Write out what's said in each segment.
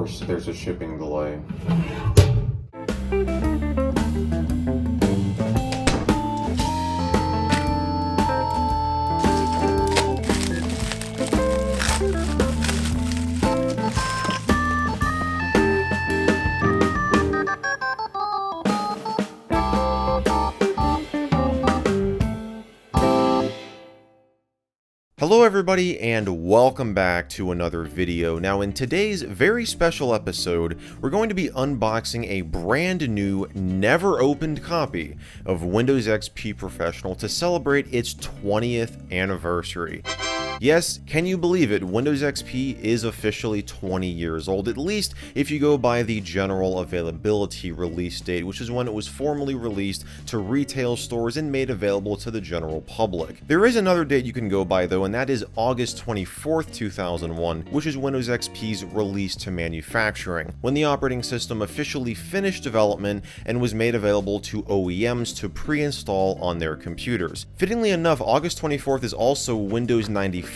course, there's a shipping delay. Hello everybody and welcome back to another video. Now in today's very special episode, we're going to be unboxing a brand new, never opened copy of Windows XP Professional to celebrate its 20th anniversary. Yes, can you believe it? Windows XP is officially 20 years old, at least if you go by the general availability release date, which is when it was formally released to retail stores and made available to the general public. There is another date you can go by though, and that is August 24th, 2001, which is Windows XP's release to manufacturing, when the operating system officially finished development and was made available to OEMs to pre-install on their computers. Fittingly enough, August 24th is also Windows 95's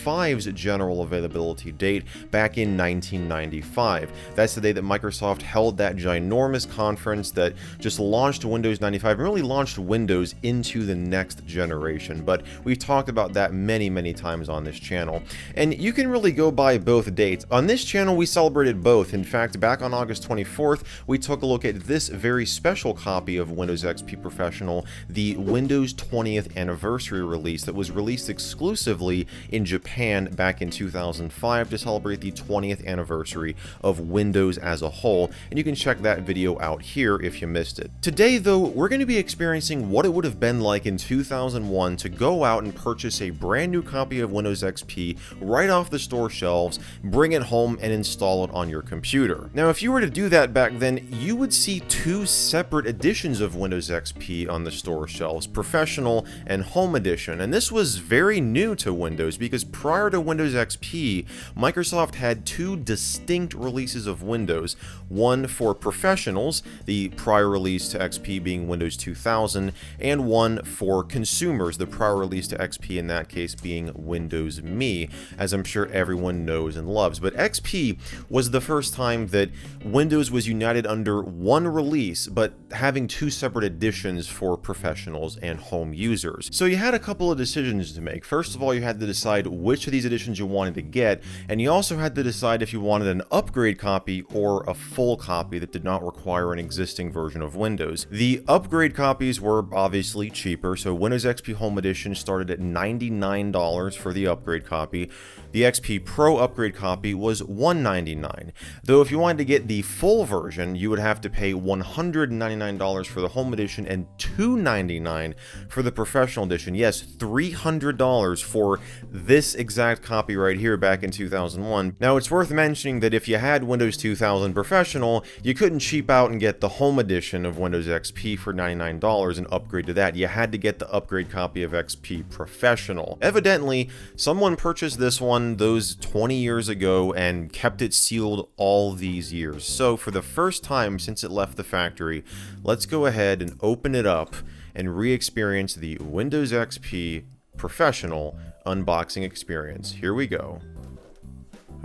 general availability date back in 1995. That's the day that Microsoft held that ginormous conference that just launched Windows 95 and really launched Windows into the next generation. But we've talked about that many times on this channel. And you can really go by both dates. On this channel, we celebrated both. In fact, back on August 24th, we took a look at this very special copy of Windows XP Professional, the Windows 20th anniversary release that was released exclusively in Japan back in 2005 to celebrate the 20th anniversary of Windows as a whole, and you can check that video out here if you missed it. Today though, we're going to be experiencing what it would have been like in 2001 to go out and purchase a brand new copy of Windows XP right off the store shelves, bring it home and install it on your computer. Now if you were to do that back then, you would see two separate editions of Windows XP on the store shelves, Professional and Home Edition, and this was very new to Windows because prior to Windows XP, Microsoft had two distinct releases of Windows, one for professionals, the prior release to XP being Windows 2000, and one for consumers, the prior release to XP in that case being Windows Me, as I'm sure everyone knows and loves. But XP was the first time that Windows was united under one release, but having two separate editions for professionals and home users. So you had a couple of decisions to make. First of all, you had to decide which of these editions you wanted to get, and you also had to decide if you wanted an upgrade copy or a full copy that did not require an existing version of Windows. The upgrade copies were obviously cheaper, so Windows XP Home Edition started at $99 for the upgrade copy. The XP Pro upgrade copy was $199, though if you wanted to get the full version, you would have to pay $199 for the Home Edition and $299 for the Professional Edition. Yes, $300 for this exact copy right here back in 2001. Now it's worth mentioning that if you had Windows 2000 Professional, you couldn't cheap out and get the Home Edition of Windows XP for $99 and upgrade to that. You had to get the upgrade copy of XP Professional. Evidently, someone purchased this one those 20 years ago and kept it sealed all these years. So for the first time since it left the factory, let's go ahead and open it up and re-experience the Windows XP Professional unboxing experience. Here we go.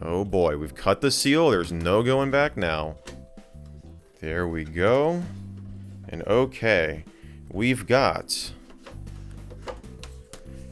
Oh boy, we've cut the seal. There's no going back now. There we go. And okay, we've got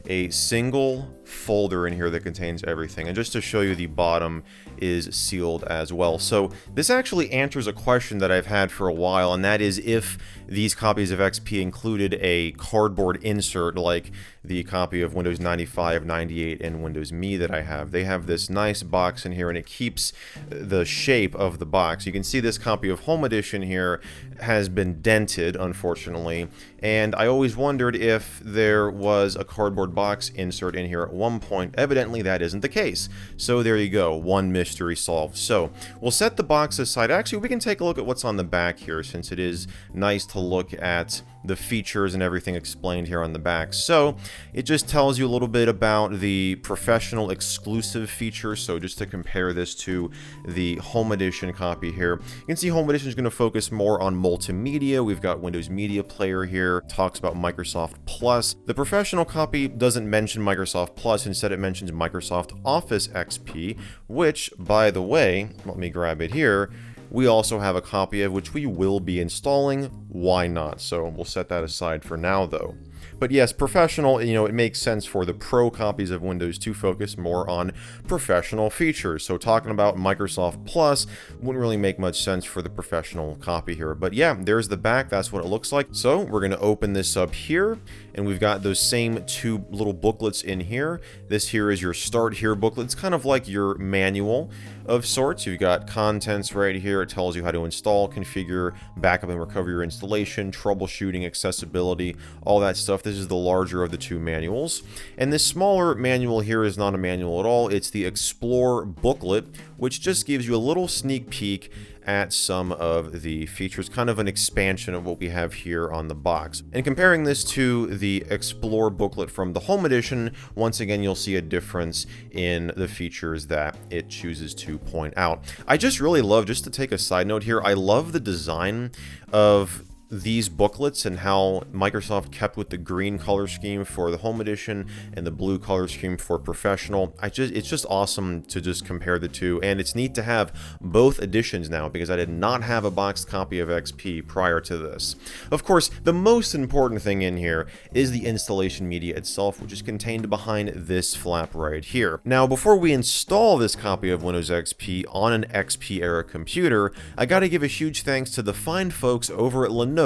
a single folder in here that contains everything, and just to show you, the bottom is sealed as well. So this actually answers a question that I've had for a while, and that is if these copies of XP included a cardboard insert like the copy of Windows 95, 98, and Windows Me that I have. They have this nice box in here, and it keeps the shape of the box. You can see this copy of Home Edition here has been dented, unfortunately, and I always wondered if there was a cardboard box insert in here at one point. Evidently that isn't the case. So there you go, one mystery solved. So we'll set the box aside. Actually, we can take a look at what's on the back here, since it is nice to look at the features and everything explained here on the back. So it just tells you a little bit about the professional exclusive features. So just to compare this to the Home Edition copy here, you can see Home Edition is going to focus more on multimedia. We've got Windows Media Player here, talks about Microsoft Plus. The professional copy doesn't mention Microsoft Plus, instead it mentions Microsoft Office XP, which, by the way, let me grab it here, we also have a copy of, which we will be installing. Why not? So we'll set that aside for now though. But yes, professional, it makes sense for the pro copies of Windows to focus more on professional features. So talking about Microsoft Plus wouldn't really make much sense for the professional copy here. But yeah, there's the back. That's what it looks like. So we're going to open this up here, and we've got those same two little booklets in here. This here is your Start Here booklet. It's kind of like your manual of sorts. You've got contents right here. It tells you how to install, configure, backup and recover your installation, troubleshooting, accessibility, all that stuff. This is the larger of the two manuals. And this smaller manual here is not a manual at all. It's the Explore booklet, which just gives you a little sneak peek at some of the features, kind of an expansion of what we have here on the box. And comparing this to the Explore booklet from the Home Edition, once again, you'll see a difference in the features that it chooses to point out. I just really love, just to take a side note here, I love the design of these booklets and how Microsoft kept with the green color scheme for the Home Edition and the blue color scheme for Professional. It's just awesome to just compare the two, and it's neat to have both editions now because I did not have a boxed copy of XP prior to this. Of course, the most important thing in here is the installation media itself, which is contained behind this flap right here. Now, before we install this copy of Windows XP on an XP era computer, I gotta give a huge thanks to the fine folks over at Linode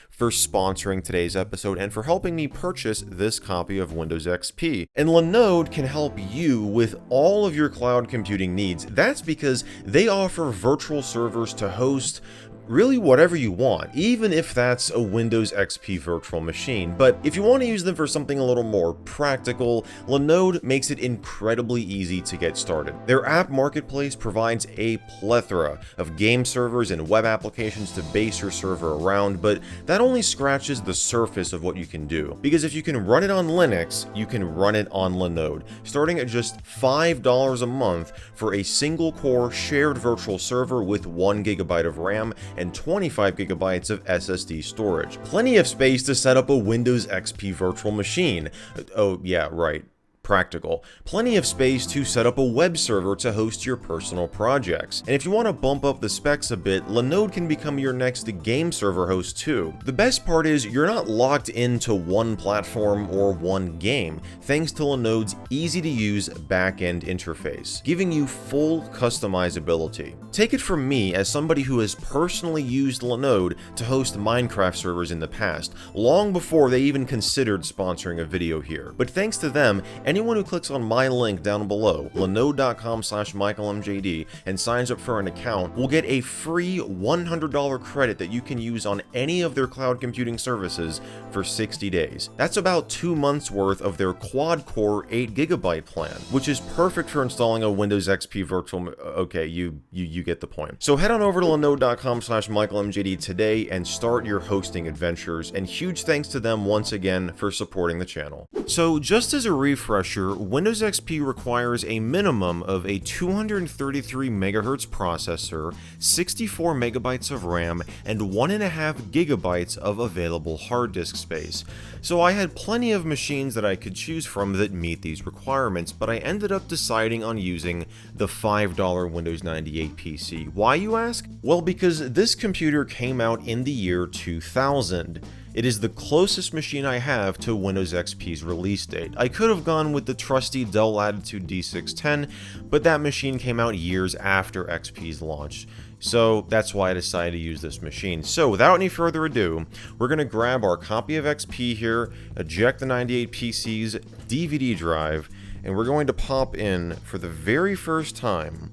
for sponsoring today's episode and for helping me purchase this copy of Windows XP. And Linode can help you with all of your cloud computing needs. That's because they offer virtual servers to host really whatever you want, even if that's a Windows XP virtual machine. But if you want to use them for something a little more practical, Linode makes it incredibly easy to get started. Their app marketplace provides a plethora of game servers and web applications to base your server around, but that only scratches the surface of what you can do. Because if you can run it on Linux, you can run it on Linode, starting at just $5 a month for a single core shared virtual server with 1 GB of RAM and 25 GB of SSD storage. Plenty of space to set up a Windows XP virtual machine. Oh yeah, right. Practical. Plenty of space to set up a web server to host your personal projects. And if you want to bump up the specs a bit, Linode can become your next game server host too. The best part is you're not locked into one platform or one game, thanks to Linode's easy to use back-end interface, giving you full customizability. Take it from me as somebody who has personally used Linode to host Minecraft servers in the past, long before they even considered sponsoring a video here. But thanks to them, anyone who clicks on my link down below, linode.com/michaelmjd, and signs up for an account will get a free $100 credit that you can use on any of their cloud computing services for 60 days. That's about 2 months worth of their quad-core 8 GB plan, which is perfect for installing a Windows XP virtual. Okay, you get the point. So head on over to linode.com/michaelmjd today and start your hosting adventures, and huge thanks to them once again for supporting the channel. So just as a refresh, Windows XP requires a minimum of a 233 MHz processor, 64 MB of RAM, and 1.5 GB of available hard disk space. So I had plenty of machines that I could choose from that meet these requirements, but I ended up deciding on using the $5 Windows 98 PC. Why, you ask? Well, because this computer came out in the year 2000. It is the closest machine I have to Windows XP's release date. I could have gone with the trusty Dell Latitude D610, but that machine came out years after XP's launch. So that's why I decided to use this machine. So without any further ado, we're going to grab our copy of XP here, eject the 98 PC's DVD drive, and we're going to pop in, for the very first time,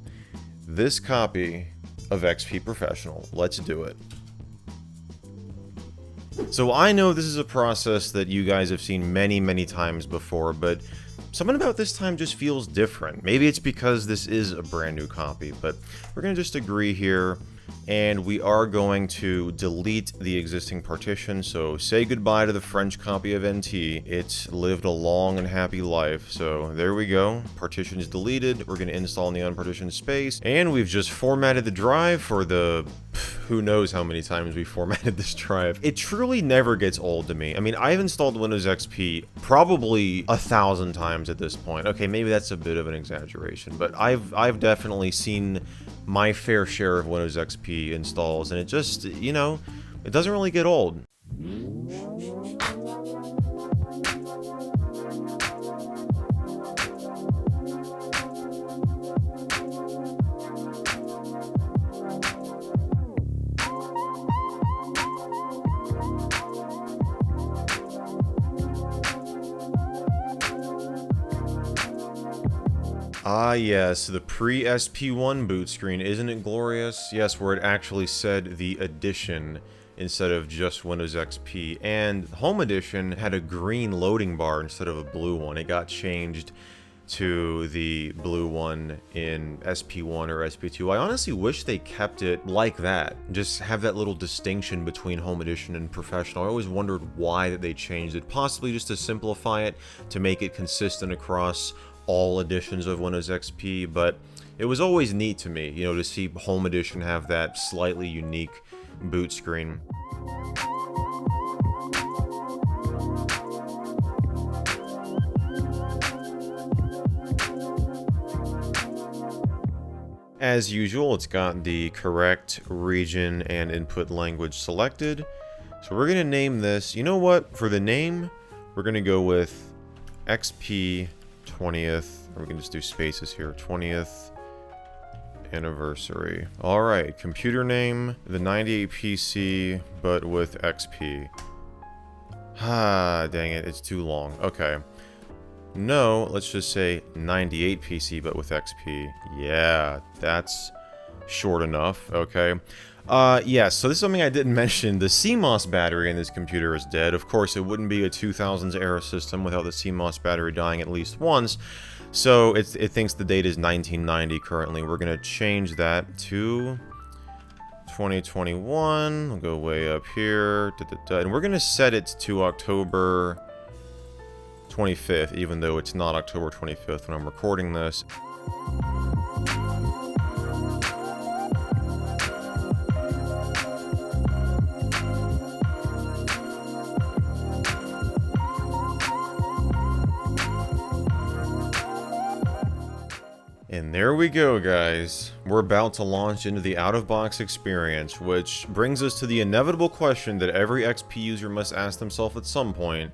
this copy of XP Professional. Let's do it. So I know this is a process that you guys have seen many times before, but something about this time just feels different. Maybe it's because this is a brand new copy, but we're going to just agree here. And we are going to delete the existing partition, so say goodbye to the French copy of NT. It's lived a long and happy life, so there we go. Partition is deleted. We're going to install in the unpartitioned space, and we've just formatted the drive for the... who knows how many times we formatted this drive. It truly never gets old to me. I mean, I've installed Windows XP probably 1,000 times at this point. Okay, maybe that's a bit of an exaggeration, but I've definitely seen my fair share of Windows XP installs, and it just, you know, it doesn't really get old. Ah yes, the pre-SP1 boot screen, isn't it glorious? Yes, where it actually said the edition instead of just Windows XP, and Home Edition had a green loading bar instead of a blue one. It got changed to the blue one in SP1 or SP2. I honestly wish they kept it like that. Just have that little distinction between Home Edition and Professional. I always wondered why that they changed it. Possibly just to simplify it, to make it consistent across all editions of Windows XP, but it was always neat to me, you know, to see Home Edition have that slightly unique boot screen. As usual, it's got the correct region and input language selected. So we're going to name this, you know what, for the name, we're going to go with XP 20th, or we can just do spaces here, 20th anniversary. Alright, computer name, the 98 PC, but with XP. Ah, dang it, it's too long. Okay. No, let's just say 98 PC, but with XP. Yeah, that's short enough, okay. Yeah, so this is something I didn't mention. The CMOS battery in this computer is dead. Of course, it wouldn't be a 2000s era system without the CMOS battery dying at least once. So it thinks the date is 1990 currently. We're going to change that to 2021. We'll go way up here. And we're going to set it to October 25th, even though it's not October 25th when I'm recording this. And there we go, guys. We're about to launch into the out-of-box experience, which brings us to the inevitable question that every XP user must ask themselves at some point.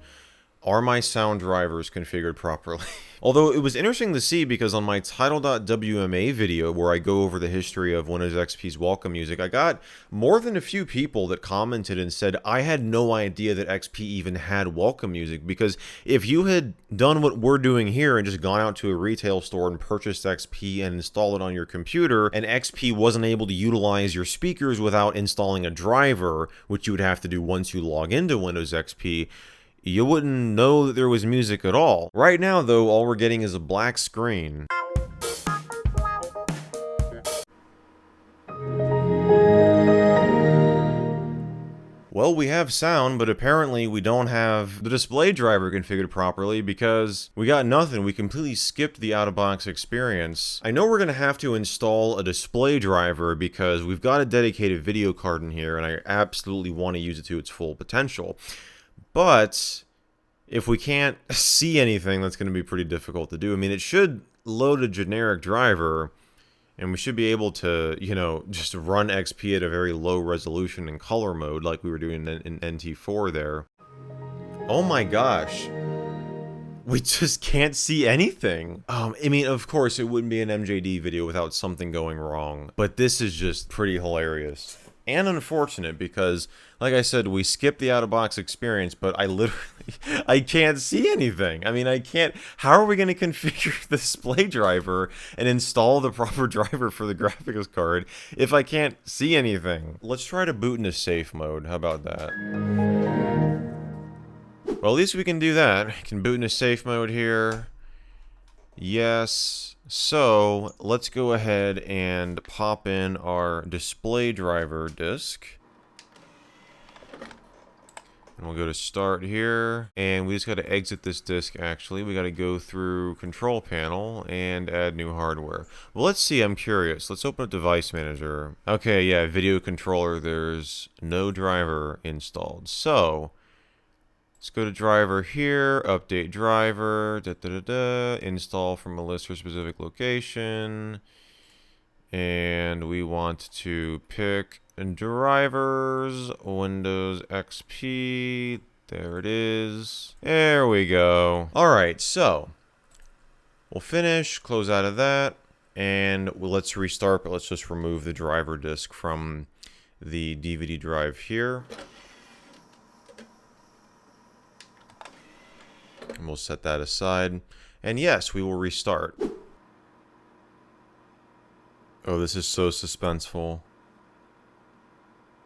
Are my sound drivers configured properly? Although it was interesting to see, because on my title.wma video where I go over the history of Windows XP's welcome music, I got more than a few people that commented and said, I had no idea that XP even had welcome music, because if you had done what we're doing here and just gone out to a retail store and purchased XP and installed it on your computer, and XP wasn't able to utilize your speakers without installing a driver, which you would have to do once you log into Windows XP, you wouldn't know that there was music at all. Right now, though, all we're getting is a black screen. Well, we have sound, but apparently we don't have the display driver configured properly because we got nothing. We completely skipped the out-of-box experience. I know we're going to have to install a display driver because we've got a dedicated video card in here and I absolutely want to use it to its full potential. But if we can't see anything, that's going to be pretty difficult to do. I mean, it should load a generic driver, and we should be able to, you know, just run XP at a very low resolution in color mode like we were doing in NT4 there. Oh my gosh. We just can't see anything. I mean, of course, it wouldn't be an MJD video without something going wrong, but this is just pretty hilarious. And unfortunate because, like I said, we skipped the out-of-box experience, but I can't see anything. I mean, I can't, how are we going to configure the display driver and install the proper driver for the graphics card if I can't see anything? Let's try to boot into safe mode. How about that? Well, at least we can do that. We can boot into safe mode here. Yes. So let's go ahead and pop in our display driver disk. And we'll go to start here. And we just got to exit this disk, actually. We got to go through control panel and add new hardware. Well, let's see. I'm curious. Let's open up device manager. Okay, yeah, video controller. There's no driver installed. So let's go to driver here, update driver, install from a list for specific location. And we want to pick drivers, Windows XP. There it is. There we go. All right, so we'll finish, close out of that, and let's restart, but let's just remove the driver disk from the DVD drive here. And we'll set that aside. And yes, we will restart. Oh, this is so suspenseful.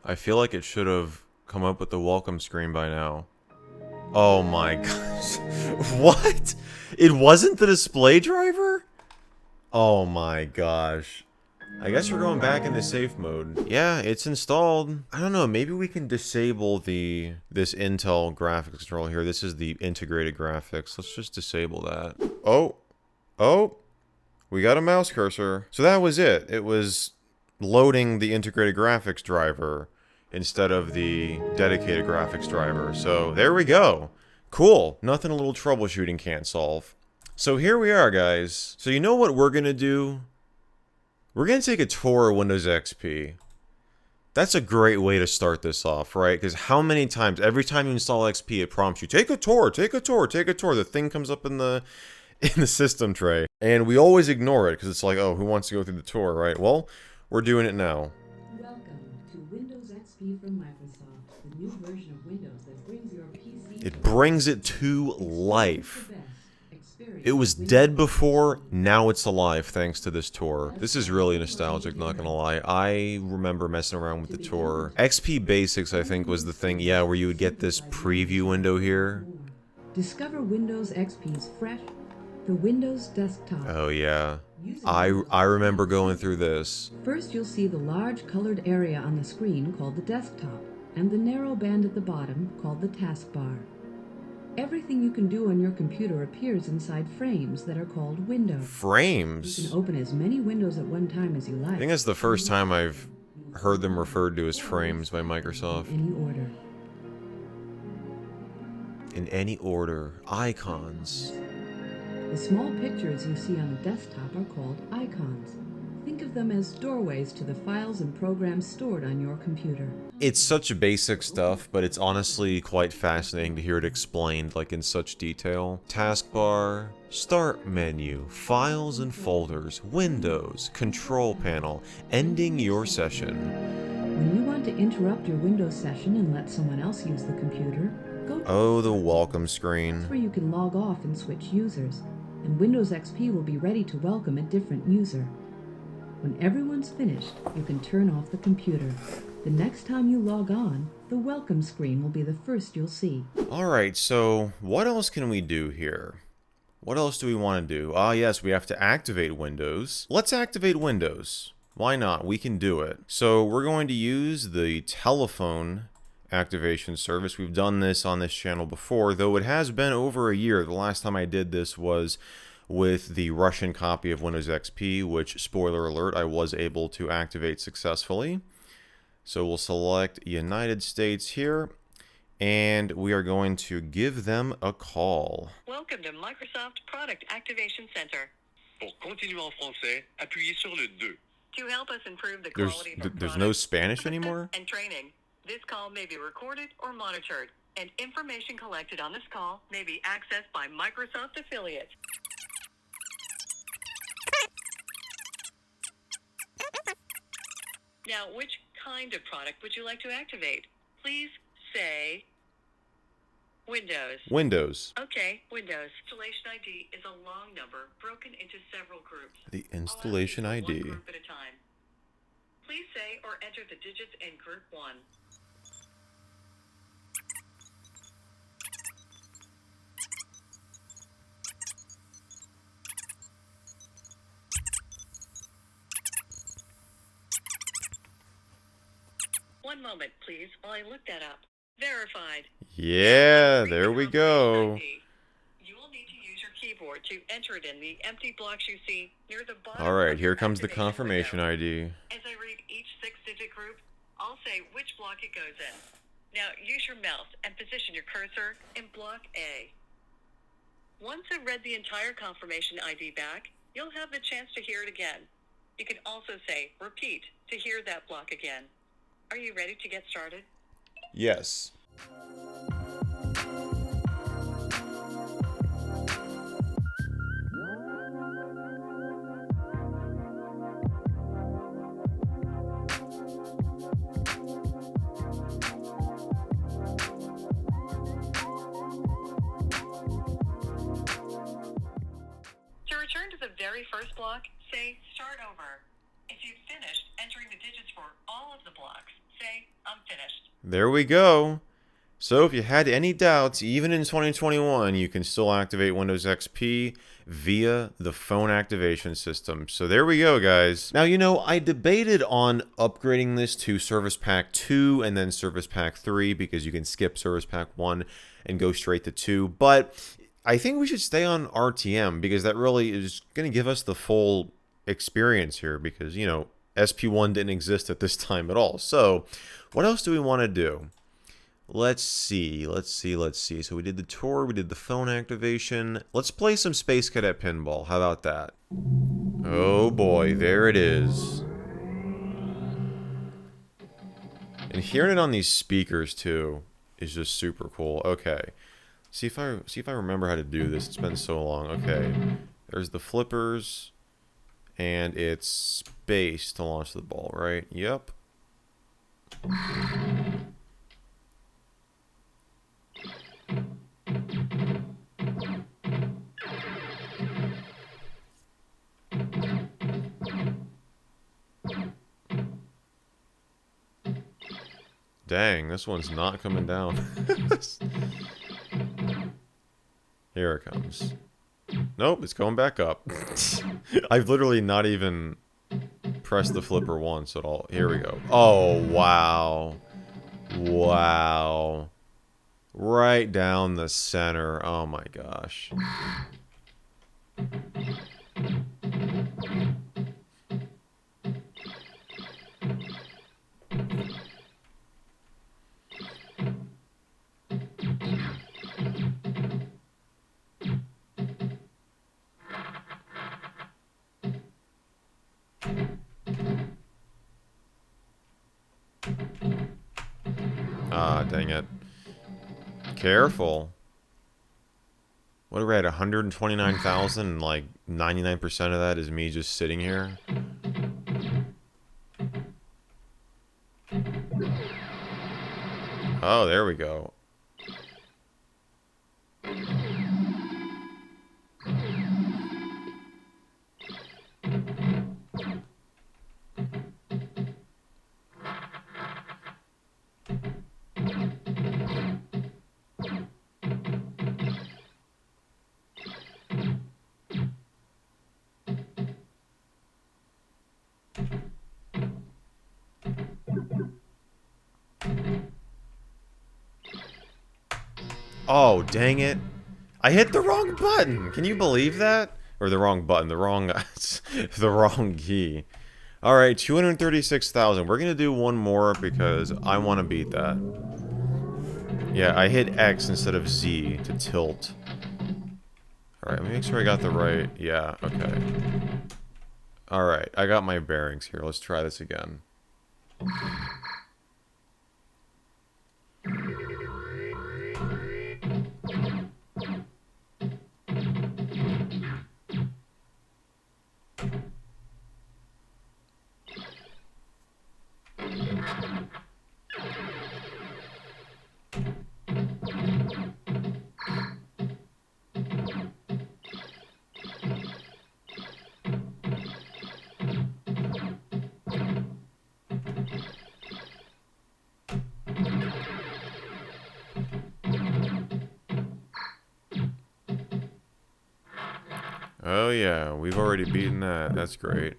I feel like it should have come up with the welcome screen by now. Oh my gosh. What? It wasn't the display driver? Oh my gosh. I guess we're going back into safe mode. Yeah, it's installed. I don't know, maybe we can disable this Intel graphics controller here. This is the integrated graphics. Let's just disable that. Oh, we got a mouse cursor. So that was it. It was loading the integrated graphics driver instead of the dedicated graphics driver. So there we go. Cool. Nothing a little troubleshooting can't solve. So here we are, guys. So you know what we're going to do? We're going to take a tour of Windows XP. That's a great way to start this off, right? Because how many times, every time you install XP, it prompts you, take a tour, take a tour, take a tour. The thing comes up in the system tray. And we always ignore it because it's like, oh, who wants to go through the tour, right? Well, we're doing it now. Welcome to Windows XP from Microsoft, the new version of Windows that brings your PC. It brings it to life. It was dead before, now it's alive thanks to this tour. This is really nostalgic, not gonna lie. I remember messing around with the tour. XP Basics, I think, was the thing, yeah, where you would get this preview window here. Discover Windows XP's fresh, the Windows desktop. Oh yeah. I remember going through this. First, you'll see the large colored area on the screen called the desktop, and the narrow band at the bottom called the taskbar. Everything you can do on your computer appears inside frames that are called windows. Frames? You can open as many windows at one time as you like. I think that's the first time I've heard them referred to as frames by Microsoft. In any order. In any order. Icons. The small pictures you see on the desktop are called icons. Think of them as doorways to the files and programs stored on your computer. It's such basic stuff, but it's honestly quite fascinating to hear it explained like in such detail. Taskbar, start menu, files and folders, windows, control panel, ending your session. When you want to interrupt your Windows session and let someone else use the computer, go to the welcome screen. That's where you can log off and switch users, and Windows XP will be ready to welcome a different user. When everyone's finished, you can turn off the computer. The next time you log on, the welcome screen will be the first you'll see. Alright, so what else can we do here? What else do we want to do? Ah, yes, we have to activate Windows. Let's activate Windows. Why not? We can do it. So we're going to use the telephone activation service. We've done this on this channel before, though it has been over a year. The last time I did this was with the Russian copy of Windows XP, which, spoiler alert, I was able to activate successfully. So we'll select United States here, and we are going to give them a call. Welcome to Microsoft Product Activation Center. Pour continuer en français, appuyez sur le 2. To help us improve the quality of our There's products, no Spanish anymore? and training, this call may be recorded or monitored, and information collected on this call may be accessed by Microsoft affiliates. Now, which kind of product would you like to activate? Please say Windows. Windows. Okay, Windows. Installation ID is a long number broken into several groups. The installation I'll ask you ID. for one group at a time. Please say or enter the digits in group 1. One moment, please, while I look that up. Verified. Yeah, Now, there we read the confirmation go. ID. You will need to use your keyboard to enter it in the empty blocks you see near the bottom. All right, of your here comes the activation confirmation window. ID. As I read each 6-digit group, I'll say which block it goes in. Now, use your mouse and position your cursor in block A. Once I've read the entire confirmation ID back, you'll have the chance to hear it again. You can also say repeat to hear that block again. Are you ready to get started? Yes. To return to the very first block, say start over. If you've finished entering the digits for all of the blocks, say I'm finished. There we go. So if you had any doubts, even in 2021, you can still activate Windows XP via the phone activation system. So there we go, guys. Now, you know, I debated on upgrading this to Service Pack 2 and then Service Pack 3 because you can skip Service Pack 1 and go straight to 2. But I think we should stay on RTM because that really is going to give us the full experience here because, you know, SP1 didn't exist at this time at all. So what else do we want to do? Let's see. So we did the tour, we did the phone activation. Let's play some Space Cadet Pinball. How about that? Oh boy, there it is. And hearing it on these speakers too is just super cool. Okay. See if I remember how to do this. It's been so long. Okay. There's the flippers and it's space to launch the ball, right? Yep. Dang, this one's not coming down. Here it comes. Nope, it's going back up. I've literally not even pressed the flipper once at all. Here we go. Oh, wow. Wow. Right down the center. Oh my gosh. Ah, dang it. Careful. What are we at? 129,000 and like 99% of that is me just sitting here? Oh, there we go. Oh, dang it. I hit the wrong button. Can you believe that? Or the wrong button, the wrong the wrong key. All right, 236,000. We're going to do one more because I want to beat that. Yeah, I hit X instead of Z to tilt. All right, let me make sure I got the right. Yeah, okay. All right, I got my bearings here. Let's try this again. Oh yeah, we've already beaten that. That's great.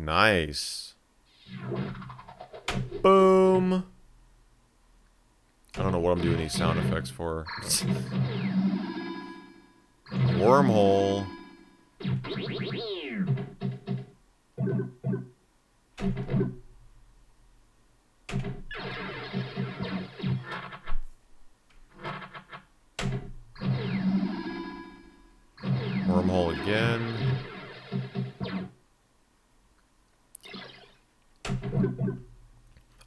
Nice. Boom. I don't know what I'm doing these sound effects for. Wormhole. Wormhole again.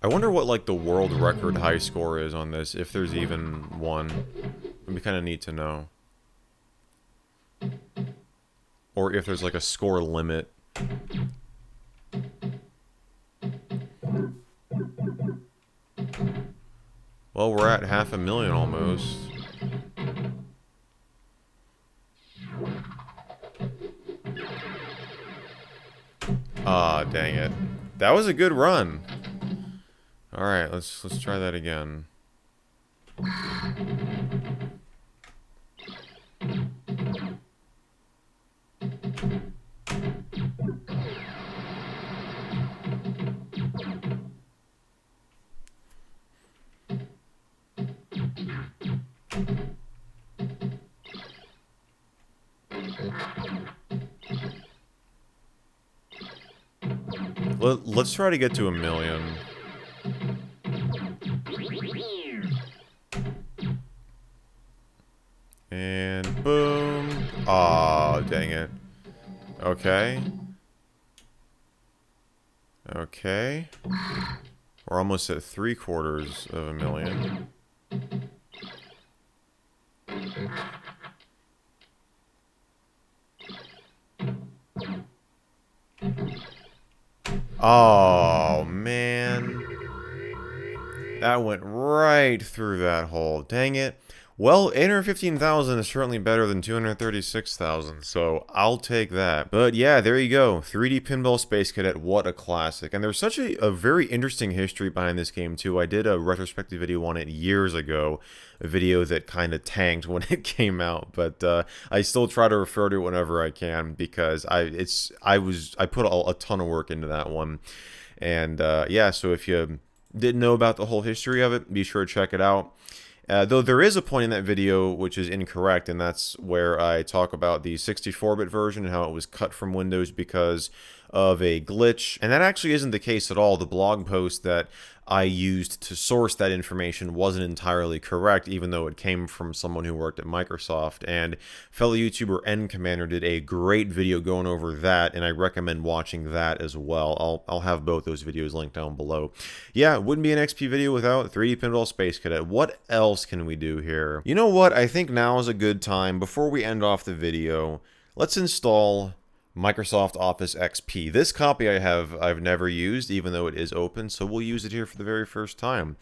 I wonder what, like, the world record high score is on this, if there's even one. It'd be kind of neat to know. Or if there's, like, a score limit. Well, we're at 500,000 almost. Ah, dang it. That was a good run. Alright, let's try that again. Let's try to get to 1,000,000. And boom. Aw, dang it. Okay. Okay. We're almost at 750,000. Oh, man. That went right through that hole. Dang it. Well, 815,000 is certainly better than 236,000, so I'll take that. But yeah, there you go. 3D Pinball Space Cadet, what a classic. And there's such a very interesting history behind this game, too. I did a retrospective video on it years ago, a video that kind of tanked when it came out, but I still try to refer to it whenever I can, because I put a ton of work into that one. And yeah, so if you didn't know about the whole history of it, be sure to check it out. Though there is a point in that video which is incorrect, and that's where I talk about the 64-bit version and how it was cut from Windows because of a glitch. And that actually isn't the case at all. The blog post that I used to source that information wasn't entirely correct, even though it came from someone who worked at Microsoft. And fellow YouTuber N Commander did a great video going over that, and I recommend watching that as well. I'll have both those videos linked down below. Yeah, it wouldn't be an XP video without 3D Pinball Space Cadet. What else can we do here? You know what? I think now is a good time, before we end off the video, let's install Microsoft Office XP. This copy I've never used, even though it is open, so we'll use it here for the very first time,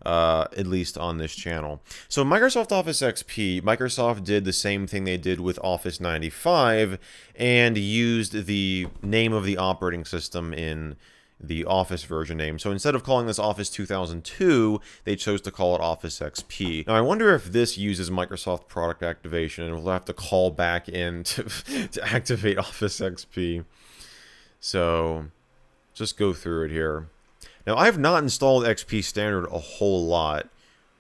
at least on this channel. So Microsoft Office XP, Microsoft did the same thing they did with Office 95 and used the name of the operating system in the Office version name. So instead of calling this Office 2002, they chose to call it Office XP. Now I wonder if this uses Microsoft product activation, and we'll have to call back in to activate Office XP. So just go through it here. Now I've not installed XP Standard a whole lot.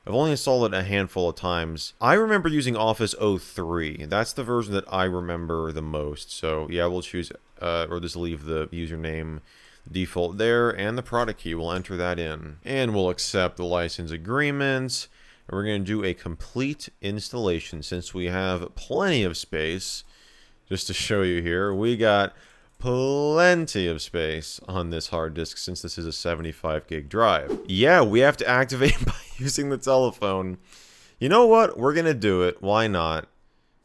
I've only installed it a handful of times. I remember using Office 03. That's the version that I remember the most. So yeah, we'll choose, or just leave the username default there, and the product key, we'll enter that in, and we'll accept the license agreements, and we're going to do a complete installation. Since we have plenty of space, just to show you here, we got plenty of space on this hard disk, since this is a 75 gig drive. Yeah, we have to activate by using the telephone. You know what, we're gonna do it. Why not?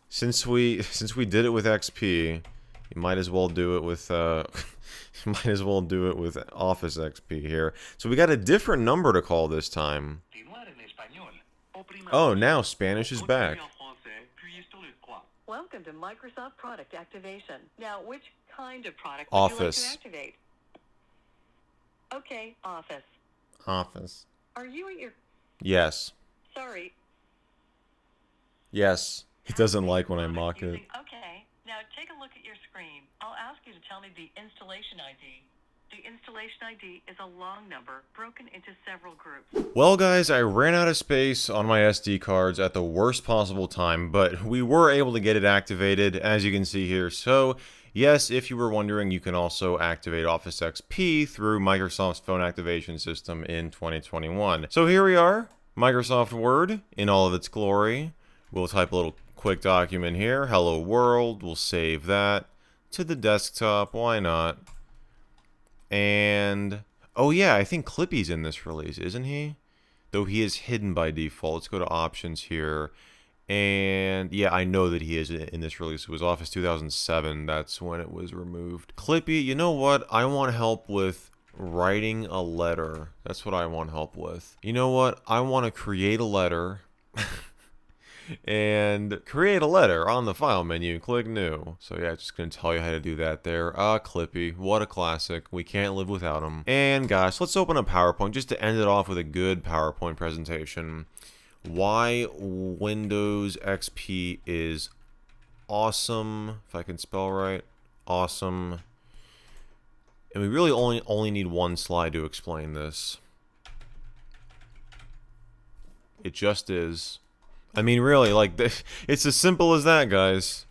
Since we did it with XP, you might as well do it with might as well do it with Office XP here. So we got a different number to call this time. Oh, now Spanish is back. Welcome to Microsoft Product Activation. Now, which kind of product Office. would you like to activate? Okay, Office. Office. Are you at your... Yes. Sorry. Yes. He doesn't like when I mock it. Okay. Now take a look at your screen. I'll ask you to tell me the installation ID. The installation ID is a long number broken into several groups. Well guys, I ran out of space on my SD cards at the worst possible time, but we were able to get it activated, as you can see here. So yes, if you were wondering, you can also activate Office XP through Microsoft's phone activation system in 2021. So here we are, Microsoft Word in all of its glory. We'll type a little quick document here, hello world, we'll save that to the desktop, why not? And, oh yeah, I think Clippy's in this release, isn't he? Though he is hidden by default. Let's go to options here. And yeah, I know that he is in this release. It was Office 2007. That's when it was removed. Clippy, you know what? I want help with writing a letter. That's what I want help with. You know what? I want to create a letter. And create a letter on the file menu, click new. So yeah, just gonna tell you how to do that there. Clippy, what a classic. We can't live without him. And gosh, let's open up PowerPoint just to end it off with a good PowerPoint presentation. Why Windows XP is awesome, if I can spell right, awesome. And we really only need one slide to explain this. It just is. I mean, really, like, it's as simple as that, guys.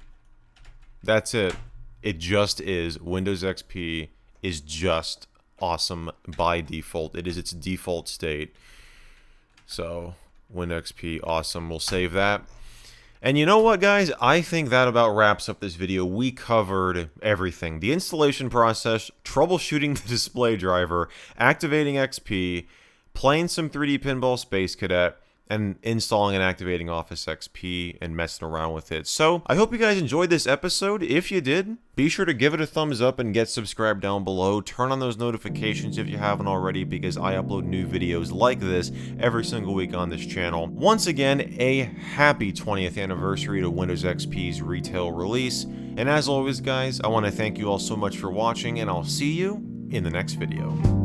That's it. It just is. Windows XP is just awesome by default. It is its default state. So, Windows XP, awesome. We'll save that. And you know what, guys? I think that about wraps up this video. We covered everything. The installation process, troubleshooting the display driver, activating XP, playing some 3D Pinball Space Cadet, and installing and activating Office XP and messing around with it. So, I hope you guys enjoyed this episode. If you did, be sure to give it a thumbs up and get subscribed down below. Turn on those notifications if you haven't already, because I upload new videos like this every single week on this channel. Once again, a happy 20th anniversary to Windows XP's retail release. And as always, guys, I want to thank you all so much for watching, and I'll see you in the next video.